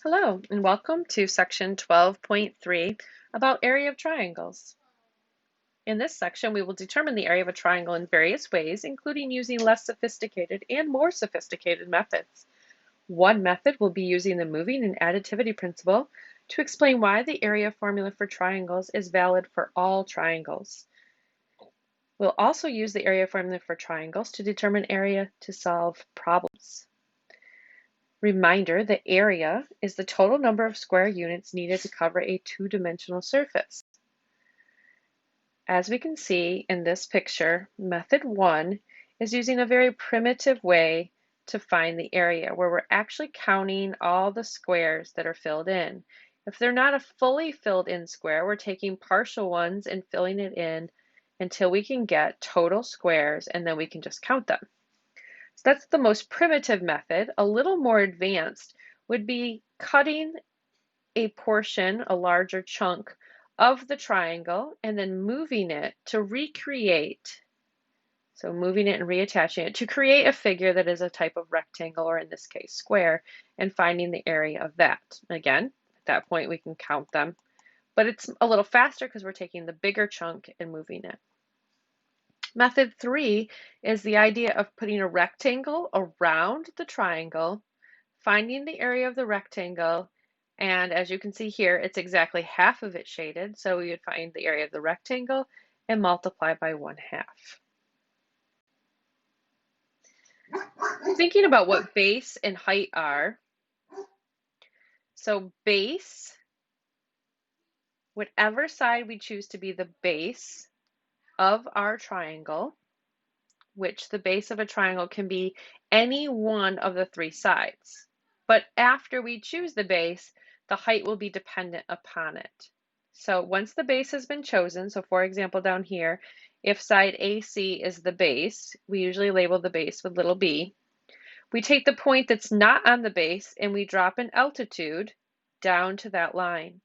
Hello, and welcome to section 12.3 about area of triangles. In this section, we will determine the area of a triangle in various ways, including using less sophisticated and more sophisticated methods. One method will be using the moving and additivity principle to explain why the area formula for triangles is valid for all triangles. We'll also use the area formula for triangles to determine area to solve problems. Reminder, the area is the total number of square units needed to cover a two-dimensional surface. As we can see in this picture, method 1 is using a very primitive way to find the area, where we're actually counting all the squares that are filled in. If they're not a fully filled in square, we're taking partial ones and filling it in until we can get total squares, and then we can just count them. So that's the most primitive method. A little more advanced would be cutting a portion, a larger chunk of the triangle, and then moving it to recreate, so moving it and reattaching it to create a figure that is a type of rectangle, or in this case, square, and finding the area of that. Again, at that point, we can count them, but it's a little faster because we're taking the bigger chunk and moving it. Method 3 is the idea of putting a rectangle around the triangle, finding the area of the rectangle, and as you can see here, it's exactly half of it shaded, so we would find the area of the rectangle and multiply by 1/2. Thinking about what base and height are, so base, whatever side we choose to be the base of our triangle, which the base of a triangle can be any one of the three sides. But after we choose the base, the height will be dependent upon it. So once the base has been chosen, so for example down here, if side AC is the base, we usually label the base with little b. We take the point that's not on the base and we drop an altitude down to that line.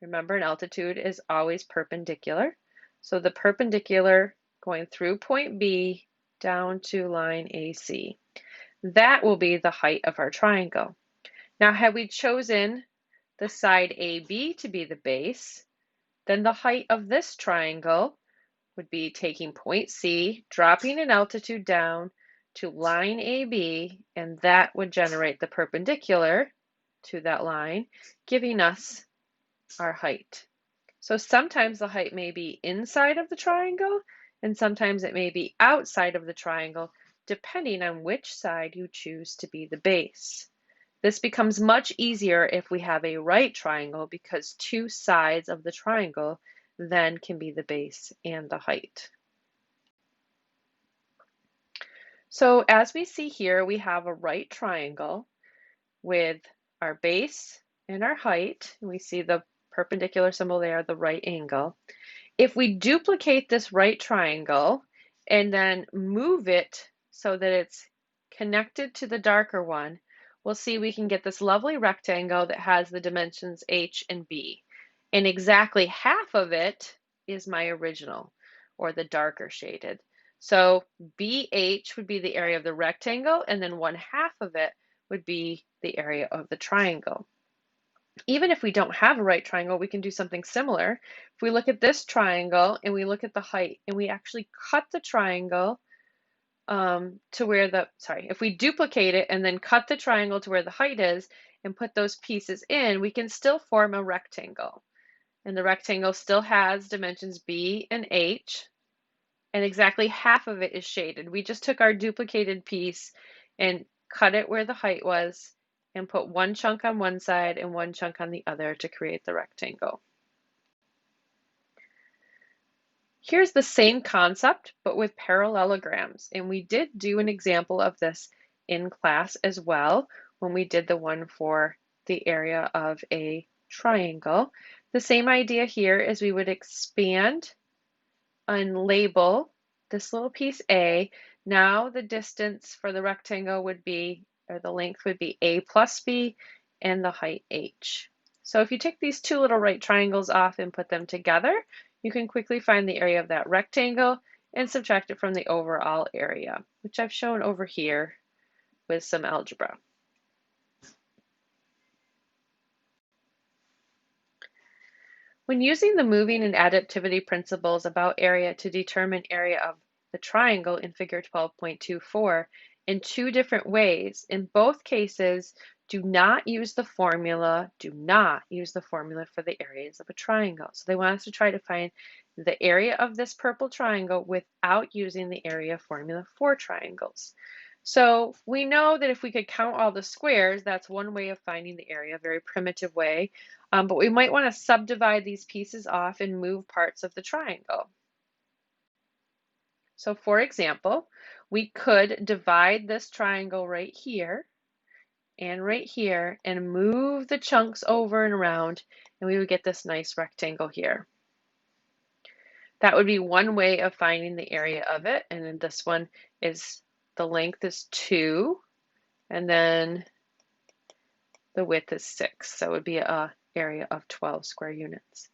Remember, an altitude is always perpendicular. So the perpendicular going through point B down to line AC. That will be the height of our triangle. Now, had we chosen the side AB to be the base, then the height of this triangle would be taking point C, dropping an altitude down to line AB, and that would generate the perpendicular to that line, giving us our height. So sometimes the height may be inside of the triangle, and sometimes it may be outside of the triangle, depending on which side you choose to be the base. This becomes much easier if we have a right triangle, because two sides of the triangle then can be the base and the height. So as we see here, we have a right triangle with our base and our height. We see the perpendicular symbol there, the right angle. If we duplicate this right triangle and then move it so that it's connected to the darker one, we'll see we can get this lovely rectangle that has the dimensions h and b. And exactly half of it is my original, or the darker shaded. So BH would be the area of the rectangle, and then 1/2 of it would be the area of the triangle. Even if we don't have a right triangle, we can do something similar. If we look at this triangle and we look at the height and we actually cut the triangle to where if we duplicate it and then cut the triangle to where the height is and put those pieces in, we can still form a rectangle. And the rectangle still has dimensions B and H, and exactly half of it is shaded. We just took our duplicated piece and cut it where the height was and put one chunk on one side and one chunk on the other to create the rectangle. Here's the same concept, but with parallelograms. And we did do an example of this in class as well when we did the one for the area of a triangle. The same idea here is we would expand and label this little piece A. Now the distance for the rectangle would be, or the length would be A plus B, and the height H. So if you take these two little right triangles off and put them together, you can quickly find the area of that rectangle and subtract it from the overall area, which I've shown over here with some algebra. When using the moving and additivity principles about area to determine area of the triangle in figure 12.24 in two different ways, in both cases, do not use the formula for the areas of a triangle. So they want us to try to find the area of this purple triangle without using the area formula for triangles. So we know that if we could count all the squares, that's one way of finding the area, a very primitive way. But we might want to subdivide these pieces off and move parts of the triangle. So for example, we could divide this triangle right here and move the chunks over and around, and we would get this nice rectangle here. That would be one way of finding the area of it. And then this one is, the length is 2, and then the width is 6. So it would be an area of 12 square units.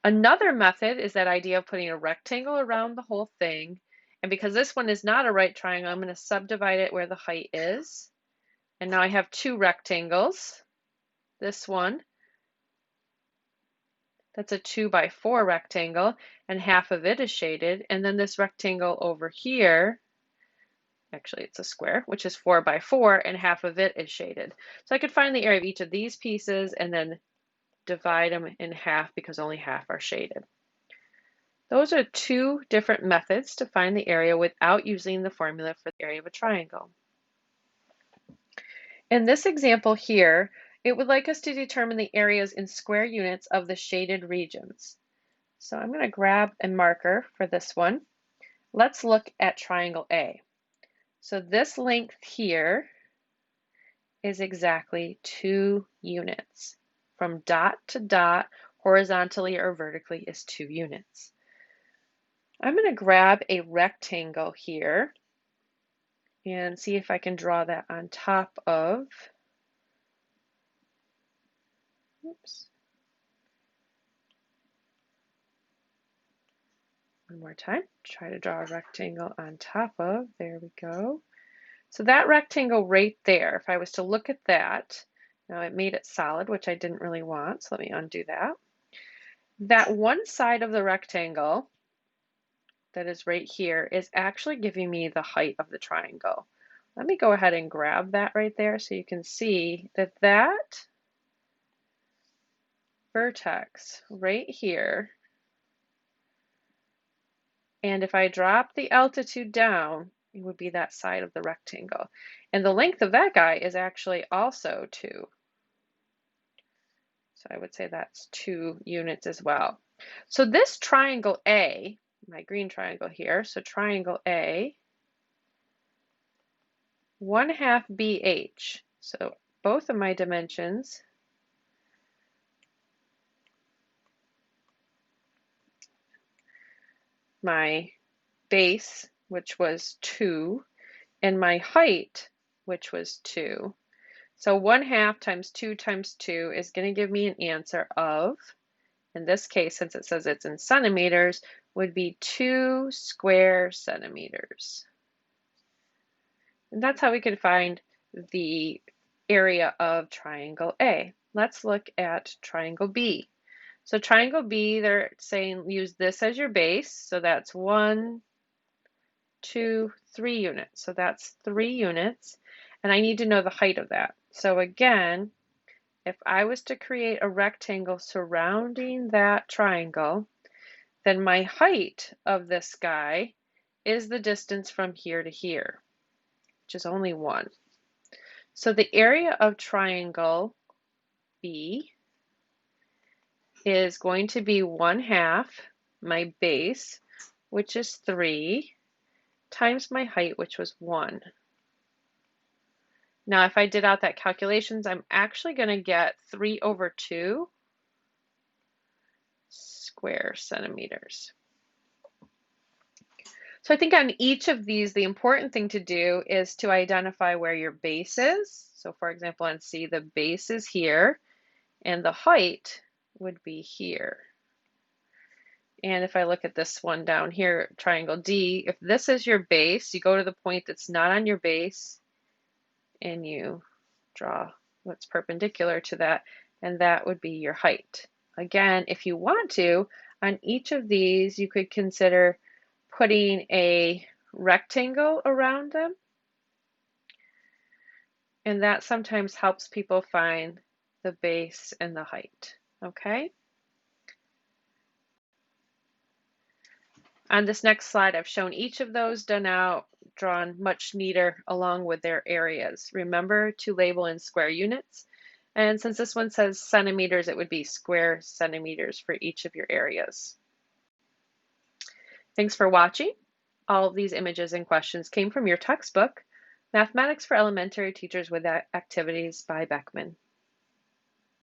Another method is that idea of putting a rectangle around the whole thing. And because this one is not a right triangle, I'm going to subdivide it where the height is. And now I have two rectangles. This one, that's a 2 by 4 rectangle, and half of it is shaded. And then this rectangle over here, actually it's a square, which is 4 by 4, and half of it is shaded. So I could find the area of each of these pieces and then divide them in half because only half are shaded. Those are two different methods to find the area without using the formula for the area of a triangle. In this example here, it would like us to determine the areas in square units of the shaded regions. So I'm going to grab a marker for this one. Let's look at triangle A. So this length here is exactly 2 units. From dot to dot, horizontally or vertically, is 2 units. I'm going to grab a rectangle here and see if I can draw that on top of, oops, one more time, try to draw a rectangle on top of, there we go. So that rectangle right there, if I was to look at that, now it made it solid, which I didn't really want, so let me undo that. That one side of the rectangle that is right here is actually giving me the height of the triangle. Let me go ahead and grab that right there so you can see that that vertex right here, and if I drop the altitude down, it would be that side of the rectangle. And the length of that guy is actually also 2. So I would say that's 2 units as well. So this triangle A, my green triangle here, so triangle A, 1/2 BH. So both of my dimensions my base, which was 2, and my height, which was 2. So 1/2 times 2 times 2 is going to give me an answer of, in this case, since it says it's in centimeters, would be 2 square centimeters. And that's how we could find the area of triangle A. Let's look at triangle B. So triangle B, they're saying use this as your base. So that's 1, 2, 3 units. So that's 3 units. And I need to know the height of that. So again, if I was to create a rectangle surrounding that triangle, then my height of this guy is the distance from here to here, which is only 1. So the area of triangle B is going to be 1/2 my base, which is 3, times my height, which was 1. Now, if I did out that calculations, I'm actually going to get 3/2 square centimeters. So I think on each of these, the important thing to do is to identify where your base is. So for example, on C, the base is here, and the height would be here. And if I look at this one down here, triangle D, if this is your base, you go to the point that's not on your base, and you draw what's perpendicular to that, and that would be your height Again, if you want to, on each of these, you could consider putting a rectangle around them. And that sometimes helps people find the base and the height, okay? On this next slide, I've shown each of those done out, drawn much neater along with their areas. Remember to label in square units. And since this one says centimeters, it would be square centimeters for each of your areas. Thanks for watching. All of these images and questions came from your textbook, Mathematics for Elementary Teachers with Activities by Beckman.